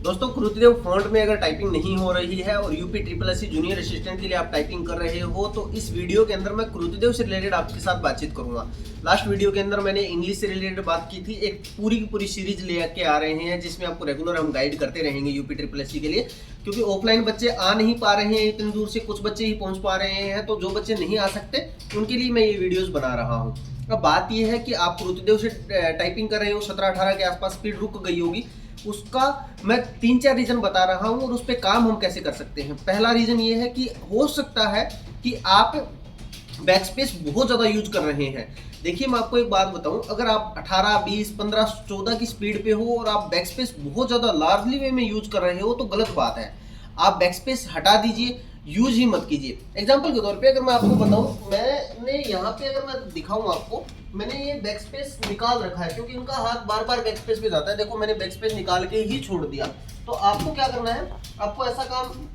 दोस्तों क्रुतिदेव फॉन्ट में अगर टाइपिंग नहीं हो रही है और UP triple S junior assistant के लिए आप टाइपिंग कर रहे हो तो इस वीडियो के अंदर मैं क्रुतिदेव से रिलेटेड आपके साथ बातचीत करूंगा। लास्ट वीडियो के अंदर मैंने इंग्लिश से रिलेटेड बात की थी। एक पूरी की पूरी सीरीज लेके आ रहे हैं जिसमें आपको रेगुलर हम गाइड करते रहेंगे यूपी ट्रिपल एस के लिए, क्योंकि ऑफलाइन बच्चे आ नहीं पा रहे हैं इतनी दूर से, कुछ बच्चे ही पहुंच पा रहे हैं। तो जो बच्चे नहीं आ सकते उनके लिए मैं ये वीडियोज बना रहा हूँ। अब बात यह है कि आप क्रुतिदेव से टाइपिंग कर रहे हो, 17-18 के आसपास स्पीड रुक गई होगी, उसका मैं 3-4 रीजन बता रहा हूं और उस पर काम हम कैसे कर सकते हैं। पहला रीजन ये है कि हो सकता है कि आप बैक स्पेस बहुत ज़्यादा यूज कर रहे हैं। देखिए मैं आपको एक बात बताऊं, अगर आप 18, 20, 15, 14 की स्पीड पे हो और आप बैक स्पेस बहुत ज़्यादा लार्जली वे में यूज कर रहे हो तो गलत बात है। आप बैक स्पेस हटा दीजिए, यूज ही मत कीजिए। एग्जाम्पल के तौर पे अगर मैं आपको बताऊं, मैंने यहाँ पे अगर मैं दिखाऊं आपको, मैंने ये बैक स्पेस निकाल रखा है क्योंकि इनका हाथ बार बार बैक स्पेस पे जाता है। देखो मैंने बैक स्पेस निकाल के ही छोड़ दिया। तो आपको क्या करना है, आपको ऐसा काम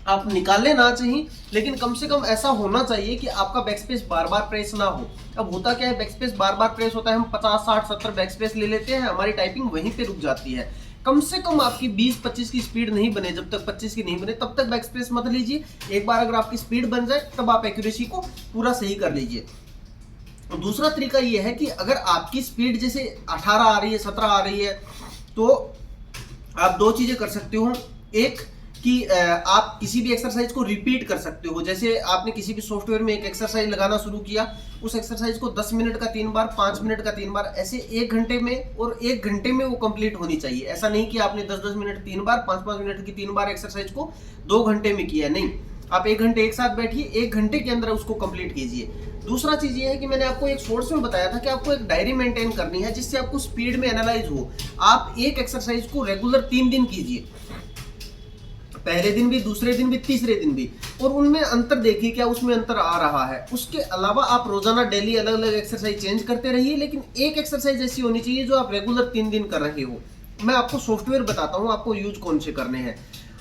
आप निकालने ना चाहिए, लेकिन कम से कम ऐसा होना चाहिए कि आपका बैक स्पेस बार बार प्रेस ना हो। अब होता क्या है, बैक स्पेस बार बार प्रेस होता है, हम 50, 60, 70 बैक स्पेस ले लेते हैं, हमारी टाइपिंग वहीं पे रुक जाती है। कम से कम आपकी 20-25 की स्पीड नहीं बने, जब तक 25 की नहीं बने तब तक बैक स्पेस मत लीजिए। एक बार अगर आपकी स्पीड बन जाए तब आप एक्यूरेसी को पूरा सही कर लीजिए। दूसरा तरीका यह है कि अगर आपकी स्पीड जैसे 18 आ रही है, 17 आ रही है, तो आप दो चीजें कर सकते हो। एक कि आप किसी भी एक्सरसाइज को रिपीट कर सकते हो। जैसे आपने किसी भी सॉफ्टवेयर में एक एक्सरसाइज लगाना शुरू किया, उस एक्सरसाइज को 10 मिनट का 3 बार, 5 मिनट का 3 बार, ऐसे 1 घंटे में, और 1 घंटे में वो कंप्लीट होनी चाहिए। ऐसा नहीं कि आपने 10-10 मिनट 3 बार, 5-5 मिनट की 3 बार एक्सरसाइज को 2 घंटे में किया, नहीं। आप 1 घंटे एक साथ बैठिए, 1 घंटे के अंदर उसको कंप्लीट कीजिए। दूसरा चीज ये है कि मैंने आपको एक सोर्स में बताया था कि आपको एक डायरी मेंटेन करनी है जिससे आपको स्पीड में एनालाइज हो। आप एक एक्सरसाइज को रेगुलर 3 दिन कीजिए, पहले दिन भी, दूसरे दिन भी, तीसरे दिन भी, और उनमें अंतर देखिए क्या उसमें अंतर आ रहा है। उसके अलावा आप रोजाना डेली अलग अलग एक्सरसाइज चेंज करते रहिए, लेकिन एक एक्सरसाइज ऐसी होनी चाहिए जो आप रेगुलर 3 दिन कर रहे हो। मैं आपको सॉफ्टवेयर बताता हूँ आपको यूज कौन से करने हैं।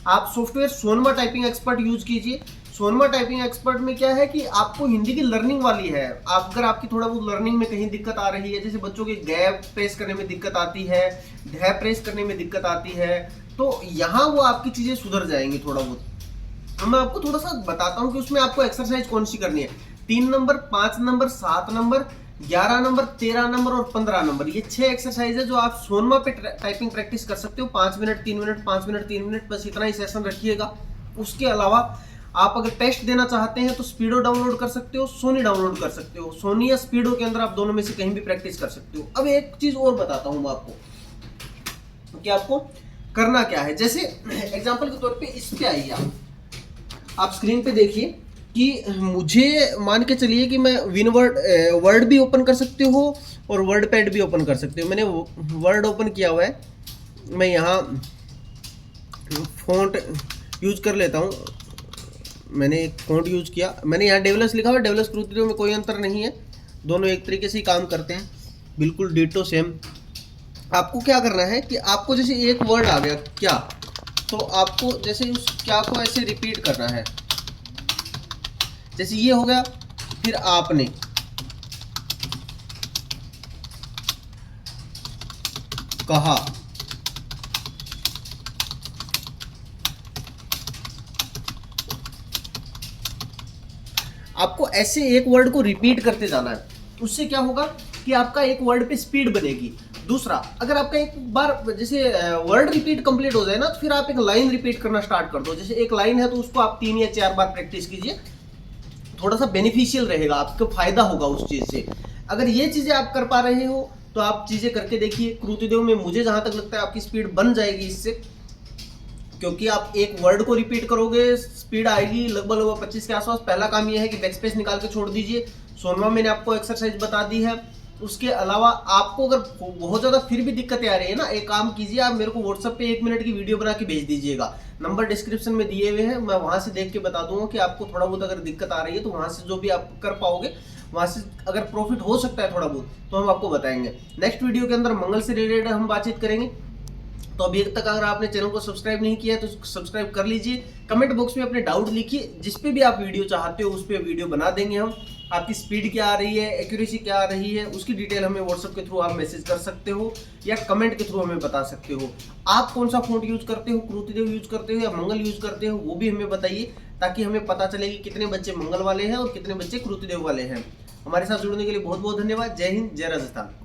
आप सॉफ्टवेयर सोनमा टाइपिंग एक्सपर्ट यूज कीजिए। सोनमा टाइपिंग एक्सपर्ट में क्या है कि आपको हिंदी की लर्निंग वाली है। आप अगर आपकी थोड़ा बहुत लर्निंग में कहीं दिक्कत आ रही है, जैसे बच्चों के गैप प्रेस करने में दिक्कत आती है, ढै प्रेस करने में दिक्कत आती है, तो यहाँ वो आपकी चीजें सुधर जाएंगी थोड़ा बहुत। मैं आपको थोड़ा सा बताता हूँ कि उसमें आपको एक्सरसाइज कौन सी करनी है। 3 number, 5 number, 7 number, 11 number, 13 number और 15 नंबर, ये 6 एक्सरसाइज है जो आप सोनमा पे टाइपिंग प्रैक्टिस कर सकते हो। 5 मिनट 3 मिनट, 5 मिनट 3 मिनट, बस इतना ही सेशन रखिएगा। उसके अलावा आप अगर टेस्ट देना चाहते हैं तो स्पीडो डाउनलोड कर सकते हो, सोनी डाउनलोड कर सकते हो। सोनी या स्पीडो के अंदर आप दोनों में से कहीं भी प्रैक्टिस कर सकते हो। अब एक चीज और बताता हूं मैं आपको कि आपको करना क्या है। जैसे एग्जांपल के तौर पे इस पे आइए, आप स्क्रीन पे देखिए कि मुझे मान के चलिए कि मैं विनवर्ड वर्ड भी ओपन कर सकते हो और वर्ड पैड भी ओपन कर सकते हो। मैंने वर्ड ओपन किया हुआ है, मैं यहाँ फॉन्ट यूज कर लेता हूँ। मैंने एक फॉन्ट यूज किया, मैंने यहाँ डेवलस लिखा हुआ है। डेवलस क्रुतिदेव में कोई अंतर नहीं है, दोनों एक तरीके से ही काम करते हैं, बिल्कुल डिटो सेम। आपको क्या करना है कि आपको जैसे एक वर्ड आ गया क्या, तो आपको जैसे उस क्या को ऐसे रिपीट करना है। जैसे ये हो गया, फिर आपने, कहा, आपको ऐसे एक वर्ड को रिपीट करते जाना है। उससे क्या होगा कि आपका एक वर्ड पे स्पीड बनेगी। दूसरा, अगर आपका एक बार जैसे वर्ड रिपीट कंप्लीट हो जाए ना, तो फिर आप एक लाइन रिपीट करना स्टार्ट कर दो। जैसे एक लाइन है तो उसको आप 3 या 4 बार प्रैक्टिस कीजिए, थोड़ा सा बेनिफिशियल रहेगा, आपको फायदा होगा उस चीज से। अगर ये चीजें आप कर पा रहे हो तो आप चीजें करके देखिए। क्रुतिदेव में मुझे जहां तक लगता है आपकी स्पीड बन जाएगी इससे, क्योंकि आप एक वर्ड को रिपीट करोगे, स्पीड आएगी लगभग 25 के आसपास। पहला काम यह है कि बैक स्पेस निकाल के छोड़ दीजिए। सोनमा मैंने आपको एक्सरसाइज बता दी है। उसके अलावा आपको अगर बहुत ज्यादा फिर भी दिक्कतें आ रही है ना, एक काम कीजिए, आप मेरे को व्हाट्सएप पे 1 मिनट की वीडियो बना के भेज दीजिएगा। नंबर डिस्क्रिप्शन में दिए हुए हैं, मैं वहां से देख के बता दूंगा कि आपको थोड़ा बहुत अगर दिक्कत आ रही है तो वहां से जो भी आप कर पाओगे, वहां से अगर प्रॉफिट हो सकता है थोड़ा बहुत, तो हम आपको बताएंगे। नेक्स्ट वीडियो के अंदर मंगल से रिलेटेड हम बातचीत करेंगे। तो अभी तक अगर आपने चैनल को सब्सक्राइब नहीं किया है तो सब्सक्राइब कर लीजिए। कमेंट बॉक्स में अपने डाउट लिखिए, जिस पे भी आप वीडियो चाहते हो उस पे वीडियो बना देंगे हम। आपकी स्पीड क्या आ रही है, एक्यूरेसी क्या आ रही है, उसकी डिटेल हमें व्हाट्सएप के थ्रू आप मैसेज कर सकते हो या कमेंट के थ्रू हमें बता सकते हो। आप कौन सा फ़ॉन्ट यूज़ करते हो, क्रुतिदेव यूज़ करते हो या मंगल यूज़ करते हो, वो भी हमें बताइए, ताकि हमें पता चले कि कितने बच्चे मंगल वाले हैं और कितने बच्चे क्रुतिदेव वाले हैं। हमारे साथ जुड़ने के लिए बहुत बहुत धन्यवाद। जय हिंद, जय राजस्थान।